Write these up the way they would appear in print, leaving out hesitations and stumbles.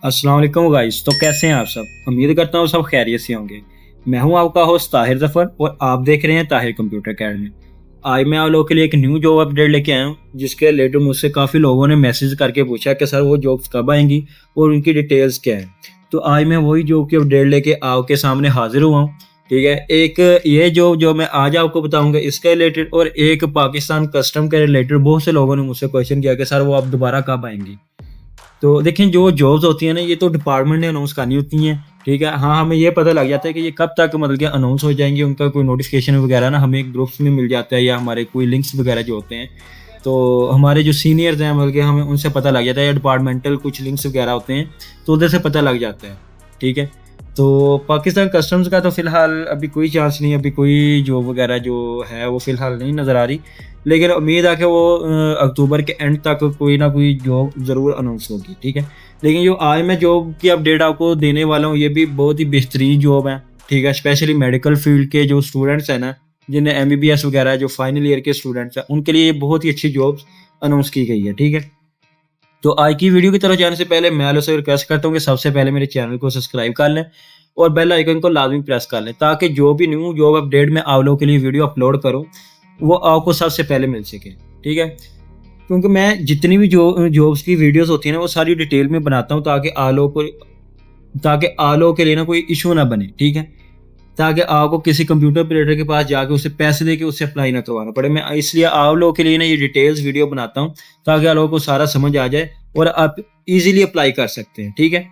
अस्सलाम वालेकुम गाइस। तो कैसे हैं आप सब? उम्मीद करता हूँ सब खैरियत से होंगे। मैं हूँ आपका होस्ट ताहिर ज़फ़र और आप देख रहे हैं ताहिर कंप्यूटर अकेडमी। आज मैं आप लोगों के लिए एक न्यू जॉब अपडेट लेके आया हूँ, जिसके रिलेटेड मुझसे काफ़ी लोगों ने मैसेज करके पूछा कि सर वो जॉब्स कब आएंगी और उनकी डिटेल्स क्या है। तो आज मैं वही जॉब की अपडेट लेके आपके सामने हाजिर हुआ हूँ। ठीक है, एक ये जॉब जो मैं आज आपको बताऊंगा इसके रिलेटेड, और एक पाकिस्तान कस्टम के रिलेटेड बहुत से लोगों ने मुझसे क्वेश्चन किया कि सर वो अब दोबारा कब आएंगी। तो देखिए, जो जॉब्स होती हैं ना, ये तो डिपार्टमेंट ने अनाउंस करनी होती हैं। ठीक है, हाँ, हमें ये पता लग जाता है कि ये कब तक मतलब कि अनाउंस हो जाएंगी, उनका कोई नोटिफिकेशन वगैरह ना हमें ग्रुप्स में मिल जाता है, या हमारे कोई लिंक्स वगैरह जो होते हैं। तो हमारे जो सीनियर्स हैं मतलब कि हमें उनसे पता लग जाता है, या डिपार्टमेंटल कुछ लिंक्स वगैरह होते हैं, तो उधर से पता लग जाता है। ठीक है, तो पाकिस्तान कस्टम्स का तो फ़िलहाल अभी कोई चांस नहीं है, अभी कोई जॉब वगैरह जो है वो फ़िलहाल नहीं नज़र आ रही। लेकिन उम्मीद है कि वो अक्टूबर के एंड तक कोई ना कोई जॉब ज़रूर अनाउंस होगी। ठीक है, लेकिन जो आज मैं जॉब की अपडेट आपको देने वाला हूँ, ये भी बहुत ही बेहतरीन जॉब है। ठीक है, स्पेशली मेडिकल फील्ड के जो स्टूडेंट्स हैं ना, जिन्हें एमबीबीएस वगैरह जो फाइनल ईयर के स्टूडेंट्स हैं, उनके लिए ये बहुत ही अच्छी जॉब्स अनाउंस की गई है। ठीक है, तो आज की वीडियो की तरफ जाने से पहले मैं आपसे रिक्वेस्ट करता हूँ कि सबसे पहले मेरे चैनल को सब्सक्राइब कर लें और बेल आइकन को लाजमी प्रेस कर लें, ताकि जो भी न्यू जॉब अपडेट मैं आप लोगों के लिए वीडियो अपलोड करूँ वो आपको सबसे पहले मिल सके। ठीक है, क्योंकि मैं जितनी भी जॉब्स की वीडियोस होती हैं ना, वो सारी डिटेल में बनाता हूँ, ताकि आप लोगों के लिए ना कोई इशू ना बने। ठीक है, ताकि आपको किसी कंप्यूटर ऑपरेटर के पास जाके उसे पैसे दे के उससे अप्लाई ना करवाना पड़े। मैं इसलिए आप लोगों के लिए ना ये डिटेल्स वीडियो बनाता हूँ, ताकि आप लोगों को सारा समझ आ जाए और आप इजीली अप्लाई कर सकते हैं। ठीक है,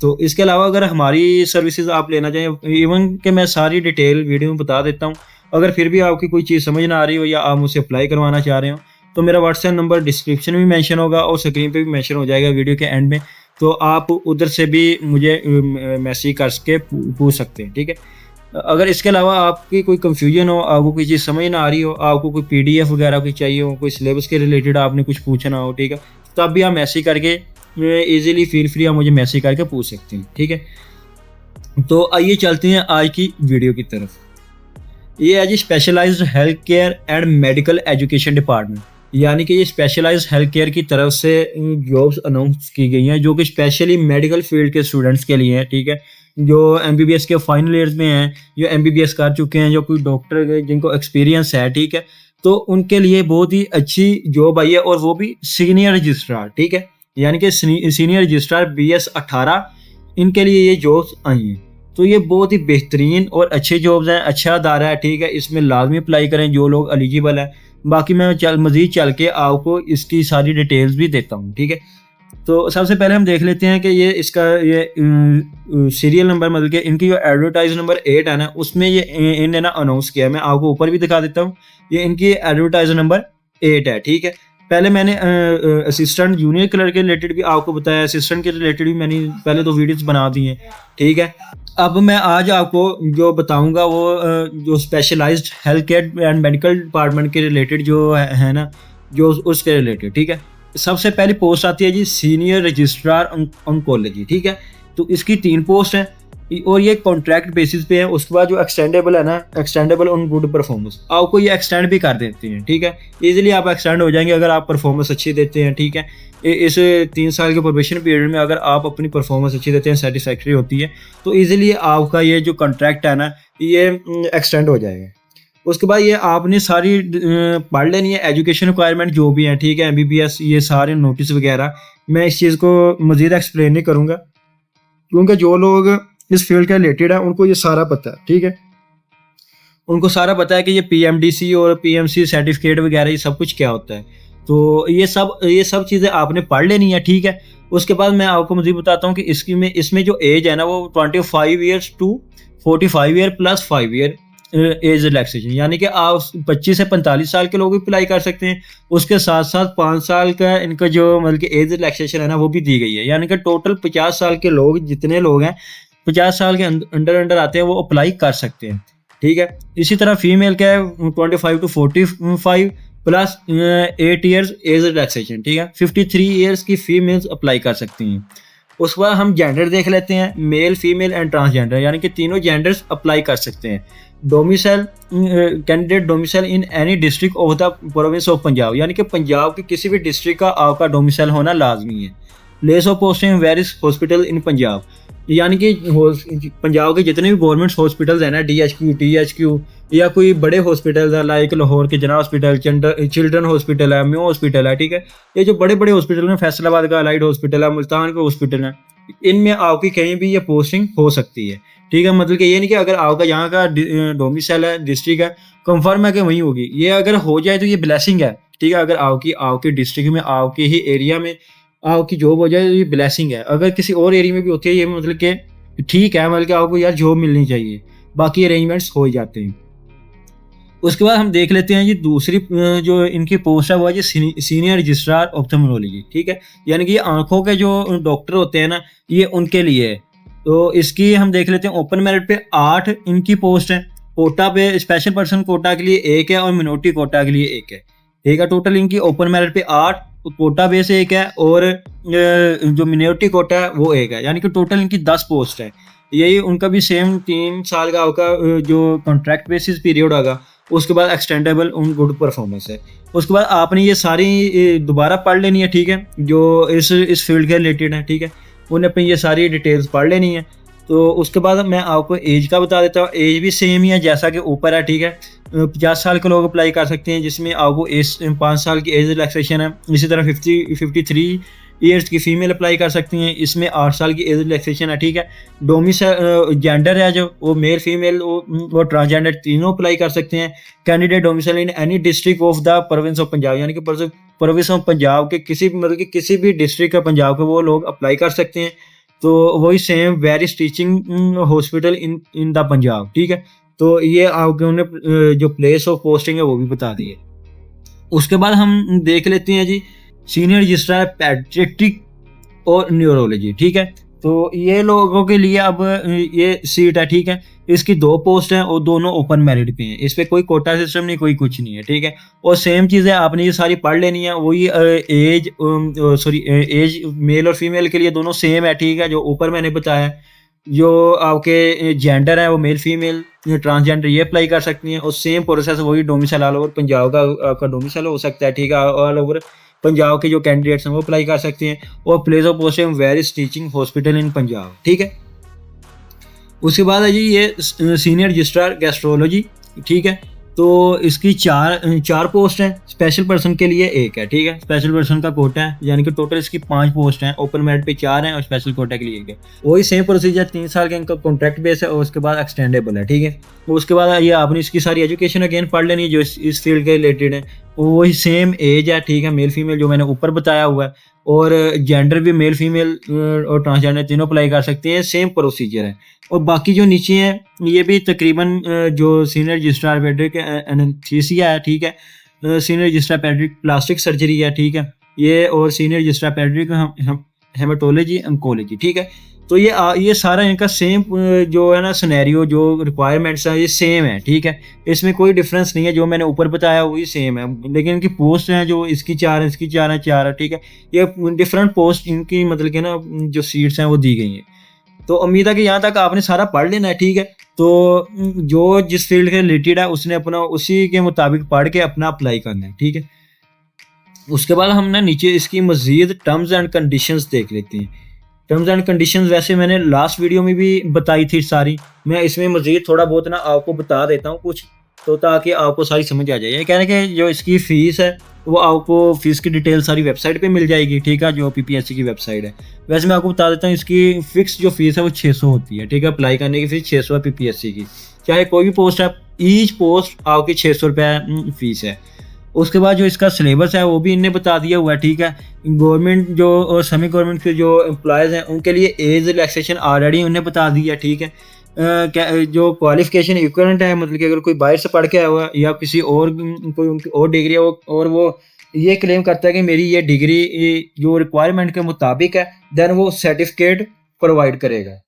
तो इसके अलावा अगर हमारी सर्विसेज आप लेना चाहें, इवन कि मैं सारी डिटेल वीडियो में बता देता हूँ, अगर फिर भी आपकी कोई चीज़ समझ ना आ रही हो या आप मुझसे अप्लाई करवाना चाह रहे हो, तो मेरा व्हाट्सएप नंबर डिस्क्रिप्शन में मेंशन होगा और स्क्रीन पे भी मेंशन हो जाएगा वीडियो के एंड में। तो आप उधर से भी मुझे मैसेज करके पूछ सकते हैं। ठीक है, अगर इसके अलावा आपकी कोई कंफ्यूजन हो, आपको कोई चीज़ समझ ना आ रही हो, आपको कोई पीडीएफ वगैरह कोई चाहिए हो, कोई सिलेबस के रिलेटेड आपने कुछ पूछना हो, ठीक है, तब भी आप मैसेज करके इजीली फील फ्री आप मुझे मैसेज करके पूछ सकते हैं। ठीक है, तो आइए चलते हैं आज की वीडियो की तरफ। ये है जी specialised health care and medical education department, यानी कि ये स्पेशलाइज्ड हेल्थ केयर की तरफ से जॉब्स अनाउंस की गई हैं, जो कि स्पेशली मेडिकल फील्ड के स्टूडेंट्स के लिए हैं। ठीक है, जो एमबीबीएस के फाइनल ईयर्स में हैं, जो एमबीबीएस कर चुके हैं, जो कोई डॉक्टर जिनको एक्सपीरियंस है। ठीक है, तो उनके लिए बहुत ही अच्छी जॉब आई है, और वो भी सीनियर रजिस्ट्रार। ठीक है, यानी कि सीनियर रजिस्ट्रार BS18, इनके लिए ये जॉब्स आई हैं। तो ये बहुत ही बेहतरीन और अच्छे जॉब्स हैं, अच्छा अदारा है। ठीक है, इसमें लाजमी अप्लाई करें जो लोग एलिजिबल हैं। बाकी मैं मज़ीद चल के आपको इसकी सारी डिटेल्स भी देता हूँ। ठीक है, तो सबसे पहले हम देख लेते हैं कि ये इसका ये सीरियल नंबर मतलब कि इनकी जो एडवर्टाइज नंबर 8 है ना, उसमें ये इन्हें ना अनाउंस किया है। मैं आपको ऊपर भी दिखा देता हूँ, ये इनकी एडवर्टाइज नंबर 8 है। ठीक है, पहले मैंने असिस्टेंट जूनियर क्लर्क के रिलेटेड भी आपको बताया, असिस्टेंट के रिलेटेड भी मैंने पहले तो वीडियोस बना दी हैं। ठीक है, अब मैं आज आपको जो बताऊंगा वो जो specialized health care and medical department के रिलेटेड जो है ना, जो उसके रिलेटेड। ठीक है, सबसे पहली पोस्ट आती है जी सीनियर रजिस्ट्रार ऑन्कोलॉजी। ठीक है, तो इसकी 3 पोस्ट हैं और ये कॉन्ट्रैक्ट बेसिस पे है। उसके बाद जो एक्सटेंडेबल है ना, एक्सटेंडेबल ऑन गुड परफॉर्मेंस, आपको ये एक्सटेंड भी कर देते हैं। ठीक है, इजीली आप एक्सटेंड हो जाएंगे अगर आप परफॉर्मेंस अच्छी देते हैं। ठीक है, इस 3 साल के प्रोबेशन पीरियड में अगर आप अपनी परफॉर्मेंस अच्छी देते हैं, सेटिस्फैक्ट्री होती है, तो ईजिली आपका ये जो कॉन्ट्रैक्ट है ना, ये एक्सटेंड हो जाएगा। उसके बाद ये आपने सारी पढ़ लेनी है एजुकेशन रिक्वायरमेंट जो भी है। ठीक है, एमबीबीएस, ये सारे नोटिस वगैरह मैं इस चीज़ को मज़ीद एक्सप्लेन नहीं करूँगा, क्योंकि जो लोग इस फील्ड के रिलेटेड है उनको ये सारा पता है। ठीक है, उनको सारा पता है कि ये पीएमडीसी और पीएमसी सर्टिफिकेट वगैरह ये सब कुछ क्या होता है। तो ये सब चीज़ें आपने पढ़ लेनी है। ठीक है, उसके बाद मैं आपको मज़ीद बताता हूँ कि इसमें जो एज है ना, वो 25 years to 45 year plus 5 year age relaxation, यानी कि आप 25 से 45 साल के लोग भी अप्लाई कर सकते हैं। उसके साथ साथ 5 साल का इनका जो मतलब कि एज रिलैक्सेशन है ना, वो भी दी गई है, यानी कि टोटल 50 साल के लोग, जितने लोग हैं 50 साल के अंडर आते हैं, वो अप्लाई कर सकते हैं। ठीक है, इसी तरह फीमेल का है 25 to 45 plus 8 years age relaxation. ठीक है, 53 ईयर्स की फीमेल्स अप्लाई कर सकती हैं। उसके बाद हम जेंडर देख लेते हैं, मेल, फीमेल एंड ट्रांसजेंडर, यानी कि तीनों जेंडर्स अप्लाई कर सकते हैं। Domicile candidate domicile in any district of the province of Punjab, यानी कि पंजाब के किसी भी डिस्ट्रिक्ट का आपका डोमिसाइल होना लाजमी है। Place of posting various hospital in Punjab, यानी कि पंजाब के जितने भी गवर्नमेंट हॉस्पिटल्स हैं ना, DHQ THQ या कोई बड़े हॉस्पिटल है लाइक लाहौर के जना हॉस्पिटल, चिल्ड्रन हॉस्पिटल है, म्यो हॉस्पिटल है, ठीक है, ये जो बड़े बड़े हॉस्पिटल हैं, फैसलाबाद का अलाइड हॉस्पिटल है, मुल्तान का हॉस्पिटल है, इनमें आपकी कहीं भी ये पोस्टिंग हो सकती है, ठीक है। मतलब कि ये नहीं कि अगर आपका यहाँ का डोमिसाइल है, डिस्ट्रिक्ट है, कंफर्म है कि वहीं होगी, ये अगर हो जाए तो ये ब्लेसिंग है, ठीक है। अगर आपकी आपके डिस्ट्रिक्ट में, आपके ही एरिया में आपकी जॉब हो जाए तो ये ब्लेसिंग है। अगर किसी और एरिया में भी होती है ये मतलब कि ठीक है, मतलब कि आपको यार जॉब मिलनी चाहिए, बाकी अरेंजमेंट्स हो ही जाते हैं। उसके बाद हम देख लेते हैं जी दूसरी जो इनकी पोस्ट है वो है जी सीनियर रजिस्ट्रार ऑप्थेल्मोलॉजी, ठीक है, यानी कि आंखों के जो डॉक्टर होते हैं ना, ये उनके लिए है। तो इसकी हम देख लेते हैं, ओपन मेरिट पे 8 इनकी पोस्ट है, कोटा पे स्पेशल पर्सन कोटा के लिए 1 है और मिनोरिटी कोटा के लिए 1 है, ठीक है। टोटल इनकी ओपन मेरिट पे 8, कोटा बेस 1 है और जो मिनोरिटी कोटा है वो 1 है, यानी कि टोटल इनकी 10 पोस्ट है। यही उनका भी सेम 3 साल का आपका जो कॉन्ट्रैक्ट बेसिस पीरियड होगा, उसके बाद एक्सटेंडेबल उन गुड परफॉर्मेंस है। उसके बाद आपने ये सारी दोबारा पढ़ लेनी है, ठीक है, जो इस फील्ड के रिलेटेड है, ठीक है, उन्हें अपनी ये सारी डिटेल्स पढ़ लेनी है। तो उसके बाद मैं आपको एज का बता देता हूँ, एज भी सेम ही है जैसा कि ऊपर है, ठीक है। 50 साल के लोग अप्लाई कर सकते हैं, जिसमें आपको 5 साल की एज रिलैक्सेशन है। इसी तरह 53 ईयर्स की फीमेल अप्लाई कर सकती हैं, इसमें 8 साल की एज रिलैक्सेशन है, ठीक है। डोमिसाइल जेंडर है जो वो मेल फीमेल वो ट्रांसजेंडर तीनों अप्लाई कर सकते हैं। Candidate domicile in any district of the province of Punjab, यानी कि प्रोविंस ऑफ पंजाब के किसी भी डिस्ट्रिक्ट का पंजाब के वो लोग अप्लाई कर सकते हैं। तो वही same various teaching hospital in the Punjab, ठीक है। तो ये आपके उन्होंने जो प्लेस ऑफ पोस्टिंग है वो भी बता दी है। उसके बाद हम देख लेते हैं जी सीनियर रजिस्ट्रार पैडियाट्रिक और न्यूरोलॉजी, ठीक है। तो ये लोगों के लिए अब ये सीट है, ठीक है। इसकी 2 पोस्ट हैं और दोनों ओपन मेरिट पे हैं, इस पे कोई कोटा सिस्टम नहीं, कोई कुछ नहीं है, ठीक है। और सेम चीज़ है, आपने ये सारी पढ़ लेनी है। वही एज मेल और फीमेल के लिए दोनों सेम है, ठीक है, जो ऊपर मैंने बताया। जो आपके जेंडर है वो मेल फीमेल ट्रांसजेंडर ये अप्लाई कर सकती हैं, और सेम प्रोसेस वही डोमिसाइल ऑल ओवर पंजाब का आपका डोमिसाइल हो सकता है, ठीक है। ऑल ओवर पंजाब के जो कैंडिडेट्स हैं वो अप्लाई कर सकते हैं, और place of posting various teaching hospital in Punjab, ठीक है। उसके बाद है जी ये सीनियर रजिस्ट्रार गैस्ट्रोलॉजी, ठीक है। तो इसकी चार पोस्ट हैं, स्पेशल पर्सन के लिए 1 है, ठीक है। स्पेशल पर्सन का कोटा है, यानी कि टोटल इसकी 5 पोस्ट हैं, ओपन मेरिट पे 4 हैं और स्पेशल कोटा के लिए 1 है। वही सेम प्रोसीजर, 3 साल का इनका कॉन्ट्रैक्ट बेस है और उसके बाद एक्सटेंडेबल है, ठीक है। उसके बाद ये आपने इसकी सारी एजुकेशन अगेन पढ़ लेनी है जो इस फील्ड के रिलेटेड है। वही सेम एज है, ठीक है, मेल फीमेल जो मैंने ऊपर बताया हुआ है, और जेंडर भी मेल फीमेल और ट्रांसजेंडर तीनों अप्लाई कर सकते हैं, सेम प्रोसीजर है। और बाकी जो नीचे हैं ये भी तकरीबन जो सीनियर रजिस्ट्रार पैडिक एनेस्थीसिया है, ठीक है, सीनियर रजिस्ट्रार पैडिक प्लास्टिक सर्जरी है, ठीक है, ये, और सीनियर रजिस्ट्रार पैडिक हेमाटोलॉजी ऑन्कोलॉजी, ठीक है। तो ये सारा इनका सेम जो है ना सिनेरियो, जो रिक्वायरमेंट्स हैं ये सेम है, ठीक है। इसमें कोई डिफरेंस नहीं है, जो मैंने ऊपर बताया वही सेम है, लेकिन इनकी पोस्ट हैं जो इसकी 4 है, इसकी 4 है, 4 है, ठीक है। ये डिफरेंट पोस्ट इनकी मतलब कि ना जो सीट्स हैं वो दी गई हैं। तो उम्मीद है कि यहाँ तक आपने सारा पढ़ लेना है, ठीक है। तो जो जिस फील्ड के रिलेटेड है उसने अपना उसी के मुताबिक पढ़ के अपना अप्लाई करना है, ठीक है। उसके बाद हम ना नीचे इसकी मज़ीद टर्म्स एंड कंडीशंस देख लेते हैं। टर्म्स एंड कंडीशंस वैसे मैंने लास्ट वीडियो में भी बताई थी सारी, मैं इसमें मज़ीद थोड़ा बहुत ना आपको बता देता हूँ कुछ, तो ताकि आपको सारी समझ आ जाए। ये कहने कि जो इसकी फ़ीस है वो आपको फ़ीस की डिटेल सारी वेबसाइट पे मिल जाएगी, ठीक है, जो PPSC की वेबसाइट है। वैसे मैं आपको बता देता हूँ इसकी फ़िक्स जो फ़ीस है वो 600 होती है, ठीक है। अप्लाई करने की फ़ीस 600 है PPSC की, चाहे कोई भी पोस्ट है, ईच पोस्ट आपकी 600 रुपये फ़ीस है। उसके बाद जो इसका सिलेबस है वो भी इनने बता दिया हुआ है, ठीक है। गवर्नमेंट जो और सेमी गवर्नमेंट के जो एम्प्लॉयज़ हैं उनके लिए एज रिलैक्सेशन ऑलरेडी उन्हें बता दिया, ठीक है। जो क्वालिफिकेशन इक्विवेलेंट है, मतलब कि अगर कोई बाहर से पढ़ के आया हुआ या किसी और कोई उनकी और डिग्री है और वो ये क्लेम करता है कि मेरी ये डिग्री जो रिक्वायरमेंट के मुताबिक है, देन वो सर्टिफिकेट प्रोवाइड करेगा।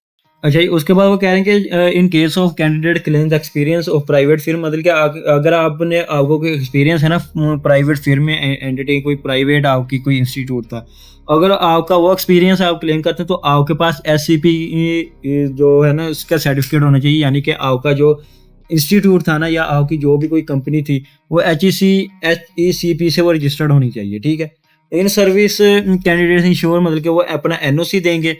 अच्छा जी, उसके बाद वो कह रहे हैं कि in case of candidate claims experience of private firm, मतलब कि अगर आपको कोई एक्सपीरियंस है ना प्राइवेट फिर्म में एंटिटी, कोई प्राइवेट आपकी कोई इंस्टीट्यूट था, अगर आपका वो एक्सपीरियंस आप क्लेम करते हैं तो आपके पास SCP जो है ना उसका सर्टिफिकेट होना चाहिए, यानी कि आपका जो इंस्टीट्यूट था ना या आपकी जो भी कोई कंपनी थी वो HECP से वो रजिस्टर्ड होनी चाहिए, ठीक है। इन सर्विस कैंडिडेट्स इंश्योर मतलब कि वो अपना एनओसी देंगे,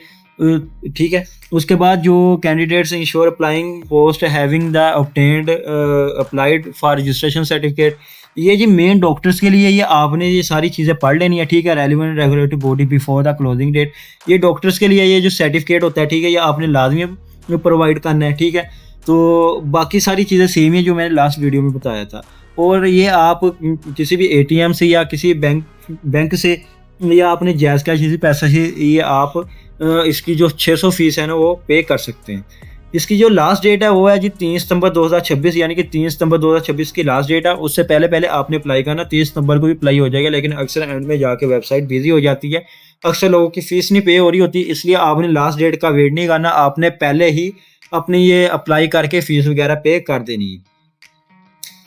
ठीक है। उसके बाद जो candidates ensure applying post having the obtained applied for registration certificate, ये जी मेन डॉक्टर्स के लिए ये आपने ये सारी चीज़ें पढ़ लेनी है, ठीक है। Relevant regulatory body before the closing date, ये डॉक्टर्स के लिए ये जो सर्टिफिकेट होता है, ठीक है, ये आपने लाजमी प्रोवाइड करना है, ठीक है। तो बाकी सारी चीज़ें सेम है जो मैंने लास्ट वीडियो में बताया था। और ये आप किसी भी एटीएम से या किसी बैंक से या आपने जायज़ कैश किसी पैसा से ये आप इसकी जो 600 फीस है ना वो पे कर सकते हैं। इसकी जो लास्ट डेट है वो है जी 3 सितंबर 2026, यानी कि 3 सितंबर 2026 की लास्ट डेट है। उससे पहले पहले आपने अप्लाई करना, 30 सितंबर को भी अप्लाई हो जाएगा, लेकिन अक्सर एंड में जाके वेबसाइट बिजी हो जाती है, अक्सर लोगों की फ़ीस नहीं पे हो रही होती, इसलिए आपने लास्ट डेट का वेट नहीं करना, आपने पहले ही अपनी ये अप्लाई करके फ़ीस वगैरह पे कर देनी है।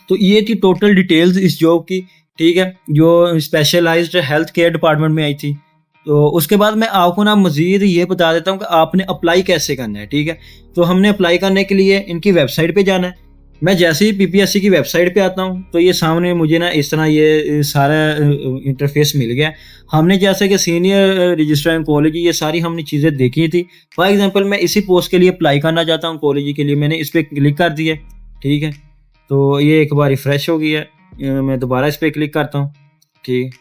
तो ये थी टोटल डिटेल्स इस जॉब की, ठीक है, जो स्पेशलाइज्ड हेल्थ केयर डिपार्टमेंट में आई थी। तो उसके बाद मैं आपको ना मज़ीद ये बता देता हूँ कि आपने अप्लाई कैसे करना है, ठीक है। तो हमने अप्लाई करने के लिए इनकी वेबसाइट पे जाना है। मैं जैसे ही पीपीएससी की वेबसाइट पे आता हूँ तो ये सामने मुझे ना इस तरह ये सारा इंटरफेस मिल गया। हमने जैसे कि सीनियर रजिस्ट्रार कॉलेज, ये सारी हमने चीज़ें देखी थी। फॉर एग्जांपल मैं इसी पोस्ट के लिए अप्लाई करना चाहता हूँ कॉलेज के लिए, मैंने इस पर क्लिक कर दिया, ठीक है। तो ये एक बार रिफ़्रेश हो गया, मैं दोबारा इस पर क्लिक करता हूँ, ठीक।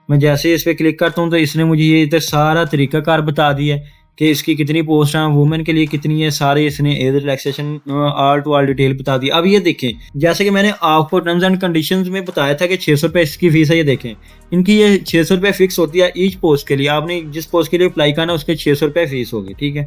मैं जैसे ही इस पर क्लिक करता हूँ तो इसने मुझे ये इधर सारा तरीक़ाकार बता दिया है कि इसकी कितनी पोस्ट हैं, वुमेन के लिए कितनी है, सारे इसने age relaxation all to all detail बता दी। अब ये देखें, जैसे कि मैंने आपको टर्म्स एंड कंडीशंस में बताया था कि 600 रुपये इसकी फ़ीस है, ये देखें इनकी ये 600 रुपये फ़िक्स होती है ईच पोस्ट के लिए। आपने जिस पोस्ट के लिए अप्लाई करना उसके 600 रुपये फ़ीस होगी, ठीक है।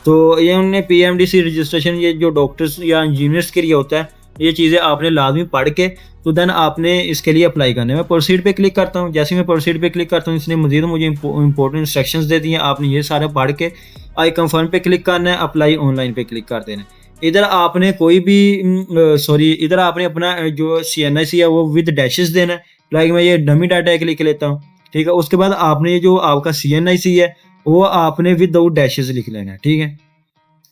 तो ये उन्होंने पीएमडीसी रजिस्ट्रेशन, ये जो डॉक्टर्स या इंजीनियर्स के लिए होता है, ये चीज़ें आपने लाजमी पढ़ के तो देन आपने इसके लिए अप्लाई करना है। मैं प्रोसीड पे क्लिक करता हूँ, जैसे ही मैं प्रोसीड पे क्लिक करता हूँ इसने मज़ीद मुझे इंपॉर्टेंट इंस्ट्रक्शंस दे दिए हैं। आपने ये सारे पढ़ के आई कंफर्म पे क्लिक करना है, अप्लाई ऑनलाइन पे क्लिक कर देना है। इधर आपने कोई भी इधर आपने अपना जो CNIC है वो विद डैशेस देना है। लाइक मैं ये डमी डाटा एक लिख लेता हूँ, ठीक है। उसके बाद आपने जो आपका CNIC है वो आपने विदाउट डैशेस लिख लेना है, ठीक है।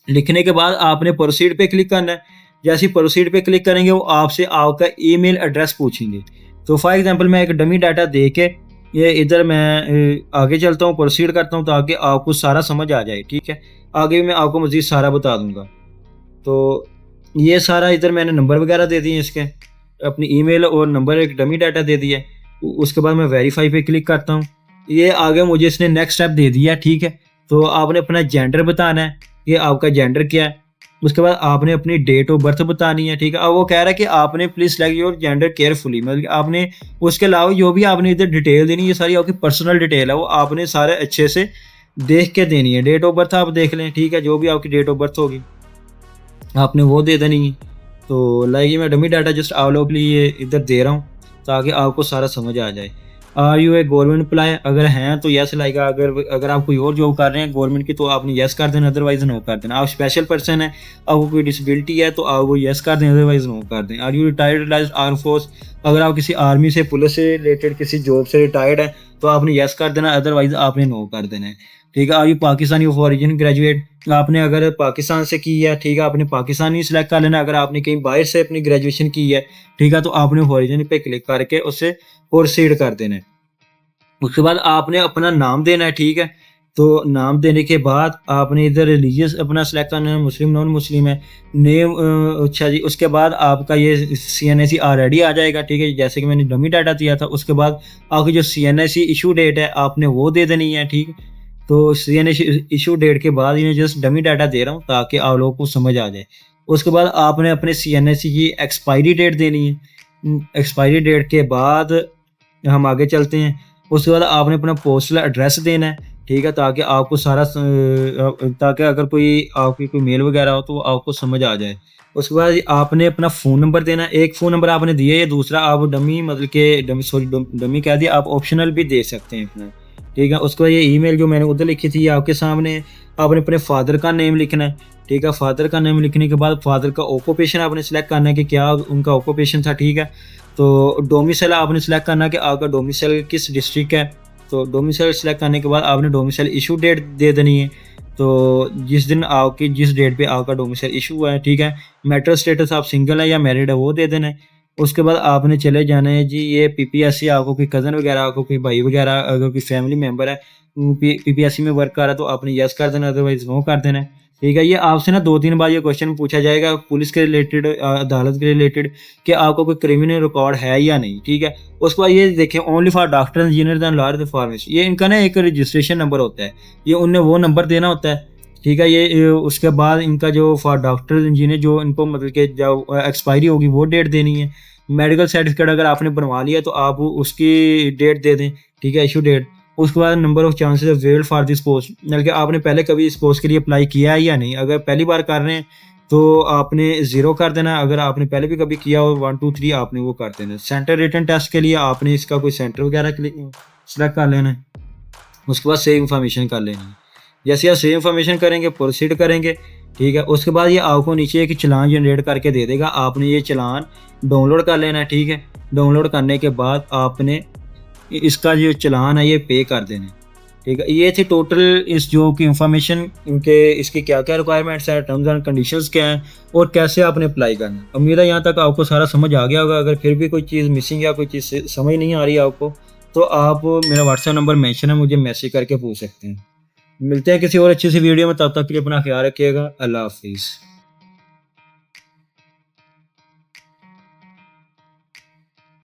लिखने के बाद आपने प्रोसीड पे क्लिक करना है। जैसे ही प्रोसीड पे क्लिक करेंगे वो आपसे आपका ईमेल एड्रेस पूछेंगे। तो फॉर एग्जांपल मैं एक डमी डाटा दे के ये इधर मैं आगे चलता हूँ, प्रोसीड करता हूँ ताकि आपको सारा समझ आ जाए, ठीक है। आगे मैं आपको मज़ीद सारा बता दूंगा। तो ये सारा इधर मैंने नंबर वगैरह दे दिए इसके, अपनी ईमेल और नंबर, एक डमी डाटा दे दिया। उसके बाद मैं वेरीफाई पे क्लिक करता हूँ। ये आगे मुझे इसने नेक्स्ट स्टेप दे दिया, ठीक है। तो आपने अपना जेंडर बताना है, ये आपका जेंडर क्या है। उसके बाद आपने अपनी डेट ऑफ बर्थ बतानी है, ठीक है। अब वो कह रहा है कि आपने please select your gender carefully, मतलब आपने उसके अलावा जो भी आपने इधर डिटेल देनी है, ये सारी आपकी पर्सनल डिटेल है, वो आपने सारे अच्छे से देख के देनी है। डेट ऑफ बर्थ आप देख लें, ठीक है, जो भी आपकी डेट ऑफ बर्थ होगी आपने वो दे देनी है। तो लाइक ये मैं डमी डाटा जस्ट आप लोगों के लिए इधर दे रहा हूँ ताकि आपको सारा समझ आ जाए। Are you a government employ, अगर हैं तो यस लाइक, अगर आप कोई और जॉब कर रहे हैं गवर्नमेंट की तो आपने यस कर देना, अदरवाइज नो कर देना। आप स्पेशल पर्सन है, आपको कोई डिसेबिलिटी है तो आप वो यस कर दें, अदरवाइज नो कर दें। Are you retired arm force, अगर आप किसी आर्मी से, पुलिस से रिलेटेड किसी जॉब से रिटायर्ड है तो आपने यस कर देना, अदरवाइज आपने नो कर देना है, ठीक है। Are you Pakistani of origin graduate, आपने अगर पाकिस्तान से की है, ठीक है, आपने पाकिस्तानी सेलेक्ट कर लेना। अगर आपने कहीं बाहर से अपनी ग्रेजुएशन की है, ठीक है, तो आपने ओरिजिन पे क्लिक करके उससे प्रोसीड कर देना है। उसके बाद आपने अपना नाम देना है, ठीक है। तो नाम देने के बाद आपने इधर रिलीजियस अपना सेलेक्ट करना है, मुस्लिम नॉन मुस्लिम है, नेम, अच्छा जी। उसके बाद आपका ये CNIC ऑलरेडी आ जाएगा, ठीक है, जैसे कि मैंने डमी डाटा दिया था। उसके बाद आपकी जो CNIC इशू डेट है आपने वो दे देनी है, ठीक। तो CNIC इशू डेट के बाद ये जस्ट डमी डाटा दे रहा हूँ ताकि आप लोगों को समझ आ जाए। उसके बाद आपने अपने CNIC की एक्सपायरी डेट देनी है। एक्सपायरी डेट के बाद हम आगे चलते हैं। उसके बाद आपने अपना पोस्टल एड्रेस देना है, ठीक है, ताकि आपको सारा ताकि अगर कोई आपकी कोई मेल वगैरह हो तो वो आपको समझ आ जाए। उसके बाद आपने अपना फ़ोन नंबर देना है। एक फ़ोन नंबर आपने दिया है, दूसरा आप डमी मतलब कि डमी कह दिया, आप ऑप्शनल भी दे सकते हैं अपना, ठीक है। उसके बाद ये ईमेल जो मैंने उधर लिखी थी आपके सामने, आपने अपने फादर का नेम लिखना है, ठीक है। फादर का नेम लिखने के बाद फादर का ऑक्यूपेशन आपने सेलेक्ट करना है कि क्या उनका ऑक्यूपेशन था, ठीक है। तो डोमिसाइल आपने सेलेक्ट करना है कि आपका डोमिसाइल किस डिस्ट्रिक्ट है। तो डोमिसाइल सेलेक्ट करने के बाद आपने डोमिसाइल इशू डेट दे देनी है। तो जिस डेट पे आपका डोमिसाइल इशू हुआ है, ठीक है। मैरिटल स्टेटस आप सिंगल है या मैरिड है वो दे देना है। उसके बाद आपने चले जाना है जी, ये पीपीएससी, आपको कोई कज़न वगैरह, आपको कोई भाई वगैरह, अगर कोई फैमिली मेंबर है पीपीएससी में वर्क कर रहा है, तो आपने यस कर देना, अदरवाइज़ नो कर देना है। ठीक है? ये आपसे ना 2-3 बार ये क्वेश्चन पूछा जाएगा पुलिस के रिलेटेड, अदालत के रिलेटेड, कि आपका कोई क्रिमिनल रिकॉर्ड है या नहीं। ठीक है? उसके बाद ये देखें, only for doctor, engineer and lawyer pharmacy, ये इनका ना एक रजिस्ट्रेशन नंबर होता है, ये उन्हें वो नंबर देना होता है। ठीक है? ये उसके बाद इनका जो फॉर डॉक्टर, इंजीनियर, जो इनको मतलब कि जब एक्सपायरी होगी वो डेट देनी है। मेडिकल सर्टिफिकेट अगर आपने बनवा लिया तो आप उसकी डेट दे दें। ठीक है? Issue date. उसके बाद number of chances availed for this post, यानी कि आपने पहले कभी इस पोस्ट के लिए अप्लाई किया है या नहीं। अगर पहली बार कर रहे हैं तो आपने 0 कर देना है, अगर आपने पहले भी कभी किया हो 1 2 3 आपने वो कर देना है। सेंटर रिटन टेस्ट के लिए आपने इसका कोई सेंटर वगैरह सेलेक्ट कर लेना है। उसके बाद सेव इन्फॉर्मेशन कर लेनी है। जैसे आप सेव इन्फॉर्मेशन करेंगे, प्रोसीड करेंगे। ठीक है? उसके बाद ये आपको नीचे एक चालान जनरेट करके दे देगा, आपने ये चालान डाउनलोड कर लेना है। ठीक है? डाउनलोड करने के बाद आपने इसका जो चालान है ये पे कर देना है। ठीक है? ये थी टोटल इस जो की इन्फॉर्मेशन, इनके इसकी क्या-क्या रिक्वायरमेंट्स हैं, टर्म्स एंड कंडीशंस क्या हैं और कैसे आपने अप्लाई करना है। उम्मीद है यहाँ तक आपको सारा समझ आ गया होगा। अगर फिर भी कोई चीज़ मिसिंग या कोई चीज़ समझ नहीं आ रही है आपको, तो आप मेरा व्हाट्सएप नंबर मेंशन है, मुझे मैसेज करके पूछ सकते हैं। मिलते हैं किसी और अच्छी सी वीडियो में, तब तक के लिए अपना ख्याल रखिएगा। अल्लाह हाफ़िज़।